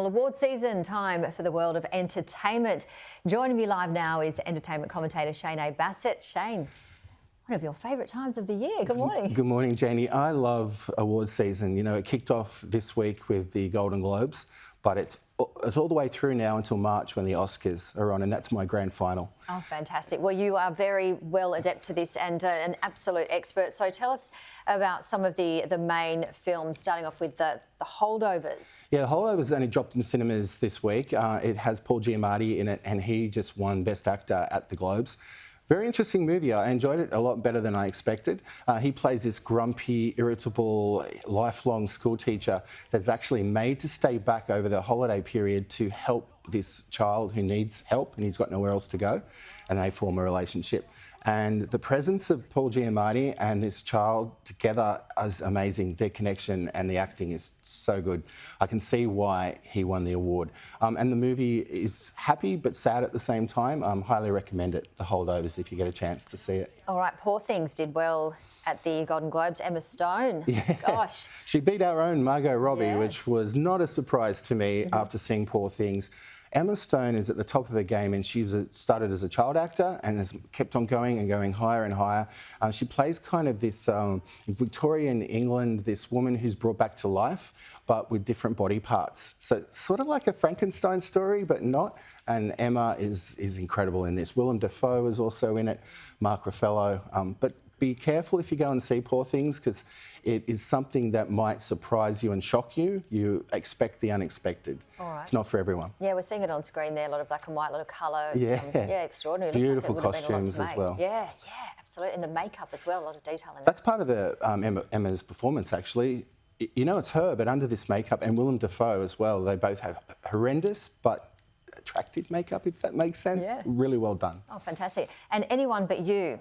Well, award season time for the world of entertainment. Joining me live now is entertainment commentator Shane A. Bassett. Shane, one of your favourite times of the year. Good morning. Good morning, Janie. I love award season. You know, it kicked off this week with the Golden Globes, but it's all the way through now until March when the Oscars are on, and that's my grand final. Oh, fantastic. Well, you are very well adept to this and an absolute expert. So tell us about some of the main films, starting off with the Holdovers. Yeah, Holdovers only dropped in cinemas this week. It has Paul Giamatti in it, and he just won Best Actor at the Globes. Very interesting movie. I enjoyed it a lot better than I expected. He plays this grumpy, irritable, lifelong school teacher that's actually made to stay back over the holiday period to help this child who needs help, and he's got nowhere else to go, and they form a relationship. And the presence of Paul Giamatti and this child together is amazing. Their connection and the acting is so good. I can see why he won the award. And the movie is happy but sad at the same time. Highly recommend it, The Holdovers, if you get a chance to see it. All right, Poor Things did well at the Golden Globes. Emma Stone, yeah. Gosh. She beat our own Margot Robbie, Yeah. which was not a surprise to me after seeing Poor Things. Emma Stone is at the top of her game, and she started as a child actor and has kept on going and going higher and higher. She plays kind of this Victorian England, this woman who's brought back to life, but with different body parts. So it's sort of like a Frankenstein story, but not. And Emma is incredible in this. Willem Dafoe is also in it, Mark Ruffalo. But be careful if you go and see Poor Things, because it is something that might surprise you and shock you. You expect the unexpected. All right. It's not for everyone. Yeah, we're seeing it on screen there, a lot of black and white, a lot of colour. Yeah. Yeah, extraordinary. It looks Beautiful like it would have been a lot costumes to as make. well. Yeah, absolutely. And the makeup as well, a lot of detail in That's part of the Emma's performance, actually. You know, it's her, but under this makeup, and Willem Dafoe as well, they both have horrendous but attractive makeup, if that makes sense. Yeah. Really well done. Oh, fantastic. And Anyone But You,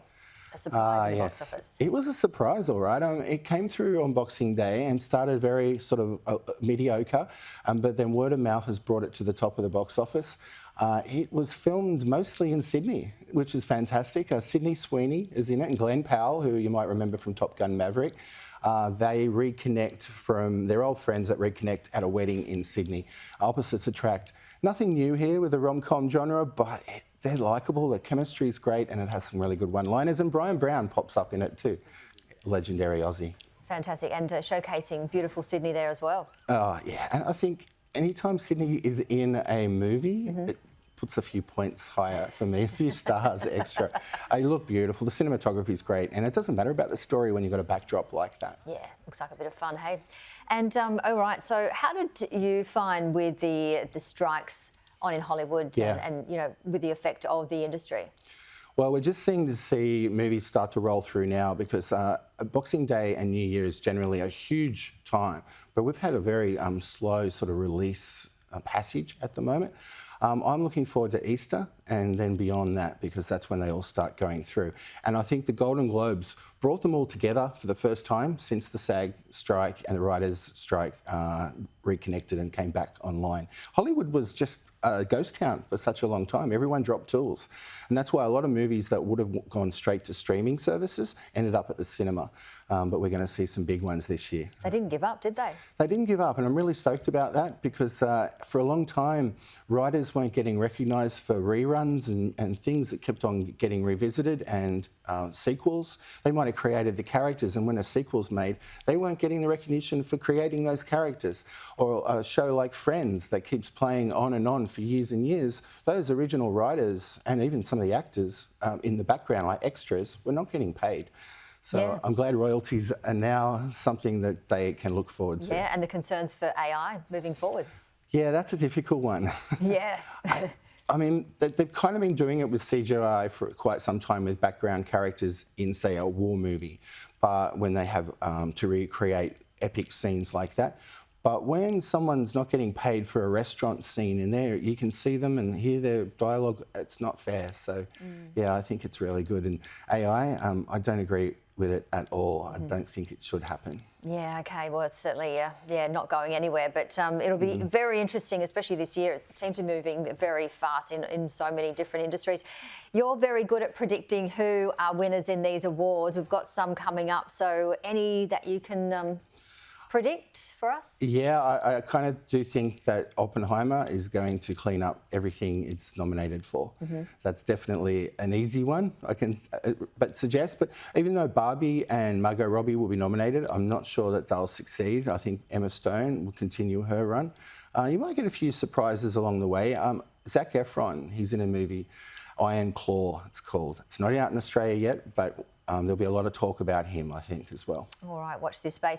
a surprise in the box office. It was a surprise, all right. It came through on Boxing Day and started very sort of mediocre, but then word of mouth has brought it to the top of the box office. It was filmed mostly in Sydney, which is fantastic. Sydney Sweeney is in it, and Glenn Powell, who you might remember from Top Gun Maverick. They reconnect from their old friends that reconnect at a wedding in Sydney. Opposites attract. Nothing new here with the rom-com genre, but they're likeable, the chemistry is great, and it has some really good one-liners, and Brian Brown pops up in it too. Legendary Aussie. Fantastic, and showcasing beautiful Sydney there as well. Oh, yeah, and I think anytime Sydney is in a movie, it puts a few points higher for me, a few stars extra. They look beautiful, the cinematography is great, and it doesn't matter about the story when you've got a backdrop like that. Yeah, looks like a bit of fun, hey? And, all right, so how did you find with the strikes on in Hollywood and, you know, with the effect of the industry? Well, we're just seeing to see movies start to roll through now, because Boxing Day and New Year is generally a huge time, but we've had a very slow sort of release passage at the moment. I'm looking forward to Easter and then beyond that, because that's when they all start going through. And I think the Golden Globes brought them all together for the first time since the SAG strike and the writers' strike reconnected and came back online. Hollywood was just a ghost town for such a long time. Everyone dropped tools. And that's why a lot of movies that would have gone straight to streaming services ended up at the cinema. But we're going to see some big ones this year. They didn't give up, did they? They didn't give up, and I'm really stoked about that, because for a long time, writers weren't getting recognised for reruns and things that kept on getting revisited, and sequels. They might have created the characters, and when a sequel's made, they weren't getting the recognition for creating those characters. Or a show like Friends that keeps playing on and on for years and years, those original writers and even some of the actors in the background, like extras, were not getting paid. So I'm glad royalties are now something that they can look forward to. Yeah, and the concerns for AI moving forward. Yeah, that's a difficult one. Yeah. I mean, they've kind of been doing it with CGI for quite some time with background characters in, say, a war movie, but when they have to recreate epic scenes like that. But when someone's not getting paid for a restaurant scene in there, you can see them and hear their dialogue. It's not fair. So, yeah, I think it's really good. And AI, I don't agree with it at all. I don't think it should happen. Yeah, okay. Well, it's certainly, not going anywhere. But it'll be very interesting, especially this year. It seems to be moving very fast in so many different industries. You're very good at predicting who are winners in these awards. We've got some coming up. So any that you can... predict for us? Yeah, I kind of do think that Oppenheimer is going to clean up everything it's nominated for. That's definitely an easy one, I can suggest. But even though Barbie and Margot Robbie will be nominated, I'm not sure that they'll succeed. I think Emma Stone will continue her run. You might get a few surprises along the way. Zac Efron, he's in a movie, Iron Claw, it's called. It's not out in Australia yet, but there'll be a lot of talk about him, I think, as well. All right, watch this space.